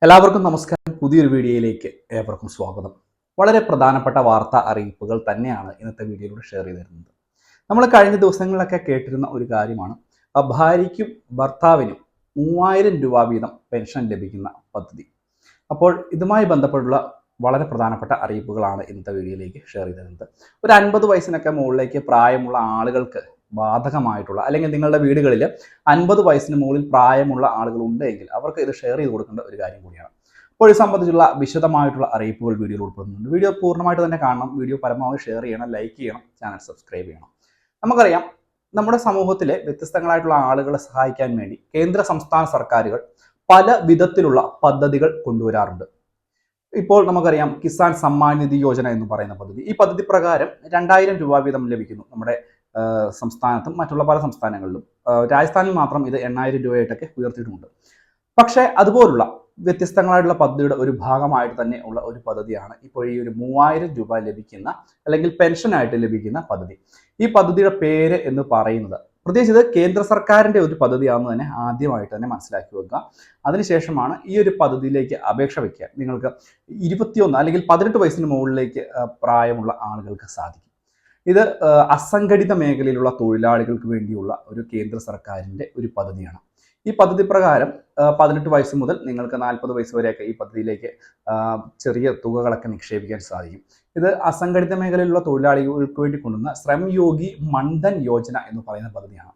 എല്ലാവർക്കും നമസ്കാരം. പുതിയൊരു വീഡിയോയിലേക്ക് ഏവർക്കും സ്വാഗതം. വളരെ പ്രധാനപ്പെട്ട വാർത്താ അറിയിപ്പുകൾ തന്നെയാണ് ഇന്നത്തെ വീഡിയോയിലൂടെ ഷെയർ ചെയ്ത് തരുന്നത്. നമ്മൾ കഴിഞ്ഞ ദിവസങ്ങളിലൊക്കെ കേട്ടിരുന്ന ഒരു കാര്യമാണ് ഭാര്യയ്ക്കും ഭർത്താവിനും 3000 രൂപ വീതം പെൻഷൻ ലഭിക്കുന്ന പദ്ധതി. അപ്പോൾ ഇതുമായി ബന്ധപ്പെട്ടുള്ള വളരെ പ്രധാനപ്പെട്ട അറിയിപ്പുകളാണ് ഇന്നത്തെ വീഡിയോയിലേക്ക് ഷെയർ ചെയ്ത് തരുന്നത്. ഒരു 50 വയസ്സിനൊക്കെ മുകളിലേക്ക് പ്രായമുള്ള ആളുകൾക്ക് ബാധകമായിട്ടുള്ള, അല്ലെങ്കിൽ നിങ്ങളുടെ വീടുകളിൽ 50 വയസ്സിന് മുകളിൽ പ്രായമുള്ള ആളുകൾ ഉണ്ടെങ്കിൽ അവർക്ക് ഇത് ഷെയർ ചെയ്ത് കൊടുക്കേണ്ട ഒരു കാര്യം കൂടിയാണ്. അപ്പോൾ ഇത് സംബന്ധിച്ചുള്ള വിശദമായിട്ടുള്ള അറിയിപ്പുകൾ വീഡിയോയിൽ ഉൾപ്പെടുന്നുണ്ട്. വീഡിയോ പൂർണ്ണമായിട്ട് തന്നെ കാണണം. വീഡിയോ പരമാവധി ഷെയർ ചെയ്യണം, ലൈക്ക് ചെയ്യണം, ചാനൽ സബ്സ്ക്രൈബ് ചെയ്യണം. നമുക്കറിയാം, നമ്മുടെ സമൂഹത്തിലെ വ്യത്യസ്തങ്ങളായിട്ടുള്ള ആളുകളെ സഹായിക്കാൻ വേണ്ടി കേന്ദ്ര സംസ്ഥാന സർക്കാരുകൾ പല വിധത്തിലുള്ള പദ്ധതികൾ കൊണ്ടുവരാറുണ്ട്. ഇപ്പോൾ നമുക്കറിയാം, കിസാൻ സമ്മാൻ നിധി യോജന എന്ന് പറയുന്ന പദ്ധതി. ഈ പദ്ധതി പ്രകാരം 2000 രൂപ വീതം ലഭിക്കുന്നു നമ്മുടെ സംസ്ഥാനത്തും മറ്റുള്ള പല സംസ്ഥാനങ്ങളിലും. രാജസ്ഥാനിൽ മാത്രം ഇത് 8000 രൂപയായിട്ടൊക്കെ ഉയർത്തിയിട്ടുണ്ട്. പക്ഷേ അതുപോലുള്ള വ്യത്യസ്തങ്ങളായിട്ടുള്ള പദ്ധതിയുടെ ഒരു ഭാഗമായിട്ട് തന്നെ ഉള്ള ഒരു പദ്ധതിയാണ് ഇപ്പോൾ ഈ ഒരു 3000 രൂപ ലഭിക്കുന്ന, അല്ലെങ്കിൽ പെൻഷനായിട്ട് ലഭിക്കുന്ന പദ്ധതി. ഈ പദ്ധതിയുടെ പേര് എന്ന് പറയുന്നത്, പ്രത്യേകിച്ച് ഇത് കേന്ദ്ര സർക്കാരിന്റെ ഒരു പദ്ധതിയാണെന്ന് തന്നെ ആദ്യമായിട്ട് തന്നെ മനസ്സിലാക്കി വെക്കുക. അതിനുശേഷമാണ് ഈ ഒരു പദ്ധതിയിലേക്ക് അപേക്ഷ വയ്ക്കുക. നിങ്ങൾക്ക് 21 അല്ലെങ്കിൽ 18 വയസ്സിന് മുകളിലേക്ക് പ്രായമുള്ള ആളുകൾക്ക് സാധിക്കും. ഇത് അസംഘടിത മേഖലയിലുള്ള തൊഴിലാളികൾക്ക് വേണ്ടിയുള്ള ഒരു കേന്ദ്ര സർക്കാരിന്റെ ഒരു പദ്ധതിയാണ്. ഈ പദ്ധതി പ്രകാരം 18 വയസ്സ് മുതൽ നിങ്ങൾക്ക് 40 വയസ്സ് വരെയൊക്കെ ഈ പദ്ധതിയിലേക്ക് ചെറിയ തുകകളൊക്കെ നിക്ഷേപിക്കാൻ സാധിക്കും. ഇത് അസംഘടിത മേഖലയിലുള്ള തൊഴിലാളികൾക്ക് വേണ്ടി കൊണ്ടുവന്ന ശ്രം യോഗി മൻധൻ യോജന എന്ന് പറയുന്ന പദ്ധതിയാണ്.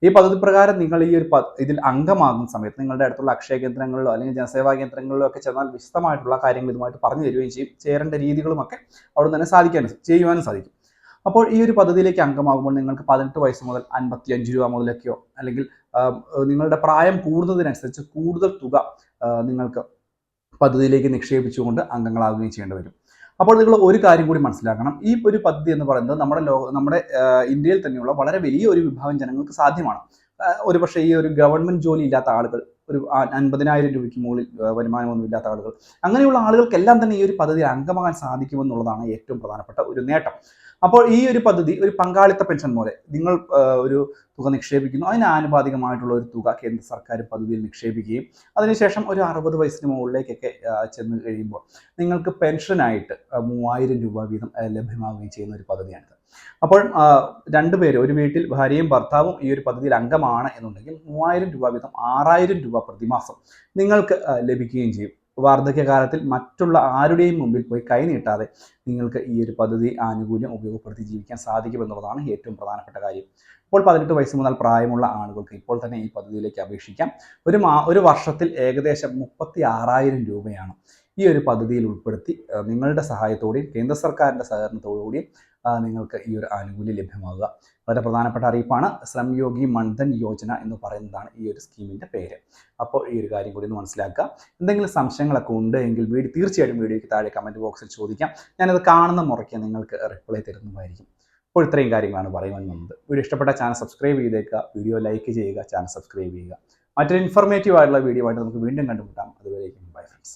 ഈ പദ്ധതി പ്രകാരം നിങ്ങൾ ഈ ഒരു ഇതിൽ അംഗമാകുന്ന സമയത്ത് നിങ്ങളുടെ അടുത്തുള്ള അക്ഷയ കേന്ദ്രങ്ങളിലോ അല്ലെങ്കിൽ ജനസേവാ കേന്ദ്രങ്ങളിലോ ഒക്കെ ചെന്നാൽ വിശദമായിട്ടുള്ള കാര്യങ്ങൾ ഇതുമായിട്ട് പറഞ്ഞു തരികയും ചെയ്യും. ചേരേണ്ട രീതികളുമൊക്കെ അവിടെ തന്നെ ചെയ്യുവാനും സാധിക്കും. അപ്പോൾ ഈ ഒരു പദ്ധതിയിലേക്ക് അംഗമാകുമ്പോൾ നിങ്ങൾക്ക് 18 വയസ്സ് മുതൽ 55 രൂപ മുതലൊക്കെയോ, അല്ലെങ്കിൽ നിങ്ങളുടെ പ്രായം കൂടുന്നതിനനുസരിച്ച് കൂടുതൽ തുക നിങ്ങൾക്ക് പദ്ധതിയിലേക്ക് നിക്ഷേപിച്ചുകൊണ്ട് അംഗങ്ങളാകുകയും ചെയ്യേണ്ടി വരും. അപ്പോൾ നിങ്ങൾ ഒരു കാര്യം കൂടി മനസ്സിലാക്കണം. ഈ ഒരു പദ്ധതി എന്ന് പറയുന്നത് നമ്മുടെ ഇന്ത്യയിൽ തന്നെയുള്ള വളരെ വലിയ ഒരു വിഭാഗം ജനങ്ങൾക്ക് സാധ്യമാണ്. ഒരുപക്ഷെ ഈ ഒരു ഗവൺമെന്റ് ജോലി ഇല്ലാത്ത ആളുകൾ, ഒരു 50,000 രൂപയ്ക്ക് മുകളിൽ വരുമാനമൊന്നും ഇല്ലാത്ത ആളുകൾ, അങ്ങനെയുള്ള ആളുകൾക്കെല്ലാം തന്നെ ഈ ഒരു പദ്ധതിയിൽ അംഗമാകാൻ സാധിക്കുമെന്നുള്ളതാണ് ഏറ്റവും പ്രധാനപ്പെട്ട ഒരു നേട്ടം. അപ്പോൾ ഈ ഒരു പദ്ധതി ഒരു പങ്കാളിത്ത പെൻഷൻ പോലെ നിങ്ങൾ ഒരു തുക നിക്ഷേപിക്കുന്നു. അതിന് ആനുപാതികമായിട്ടുള്ള ഒരു തുക കേന്ദ്ര സർക്കാർ പദ്ധതിയിൽ നിക്ഷേപിക്കുകയും അതിനുശേഷം ഒരു 60 വയസ്സിന് മുകളിലേക്കൊക്കെ ചെന്ന് കഴിയുമ്പോൾ നിങ്ങൾക്ക് പെൻഷനായിട്ട് 3000 രൂപ വീതം ലഭ്യമാവുകയും ചെയ്യുന്ന ഒരു പദ്ധതിയാണിത്. അപ്പോൾ രണ്ടുപേര്, ഒരു വീട്ടിൽ ഭാര്യയും ഭർത്താവും ഈ ഒരു പദ്ധതിയിൽ അംഗമാണ് എന്നുണ്ടെങ്കിൽ 3000 രൂപ വീതം 6000 രൂപ പ്രതിമാസം നിങ്ങൾക്ക് ലഭിക്കുകയും ചെയ്യും. വാർദ്ധക്യകാലത്തിൽ മറ്റുള്ള ആരുടെയും മുമ്പിൽ പോയി കൈനീട്ടാതെ നിങ്ങൾക്ക് ഈ ഒരു പദ്ധതി ആനുകൂല്യം ഉപയോഗപ്പെടുത്തി ജീവിക്കാൻ സാധിക്കുമെന്നുള്ളതാണ് ഏറ്റവും പ്രധാനപ്പെട്ട കാര്യം. ഇപ്പോൾ 18 വയസ്സ് മുതൽ പ്രായമുള്ള ആളുകൾക്ക് ഇപ്പോൾ തന്നെ ഈ പദ്ധതിയിലേക്ക് അപേക്ഷിക്കാം. ഒരു വർഷത്തിൽ ഏകദേശം 36,000 രൂപയാണ് ഈ ഒരു പദ്ധതിയിൽ ഉൾപ്പെടുത്തി നിങ്ങളുടെ സഹായത്തോടെയും കേന്ദ്ര സർക്കാരിൻ്റെ സഹകരണത്തോടുകൂടിയും നിങ്ങൾക്ക് ഈ ഒരു ആനുകൂല്യം ലഭ്യമാകുക. വളരെ പ്രധാനപ്പെട്ട അറിയിപ്പാണ്. ശ്രം യോഗി മൻധൻ യോജന എന്ന് പറയുന്നതാണ് ഈ ഒരു സ്കീമിൻ്റെ പേര്. അപ്പോൾ ഈ ഒരു കാര്യം കൂടി ഒന്ന് മനസ്സിലാക്കുക. എന്തെങ്കിലും സംശയങ്ങളൊക്കെ ഉണ്ട് എങ്കിൽ തീർച്ചയായിട്ടും വീഡിയോയ്ക്ക് താഴെ കമൻറ്റ് ബോക്സിൽ ചോദിക്കാം. ഞാനത് കാണുന്ന മുറയ്ക്ക് നിങ്ങൾക്ക് റിപ്ലൈ തരുന്നതായിരിക്കും. അപ്പോൾ ഇത്രയും കാര്യങ്ങളാണ് പറയുവാൻ വന്നത്. വീഡിയോ ഇഷ്ടപ്പെട്ട ചാനൽ സബ്സ്ക്രൈബ് ചെയ്തേക്കുക, വീഡിയോ ലൈക്ക് ചെയ്യുക, ചാനൽ സബ്സ്ക്രൈബ് ചെയ്യുക. മറ്റൊരു ഇൻഫോർമേറ്റീവ് ആയിട്ടുള്ള വീഡിയോ ആയിട്ട് നമുക്ക് വീണ്ടും കണ്ടുമുട്ടാം. അതുവരേക്കും ബൈ ഫ്രണ്ട്സ്.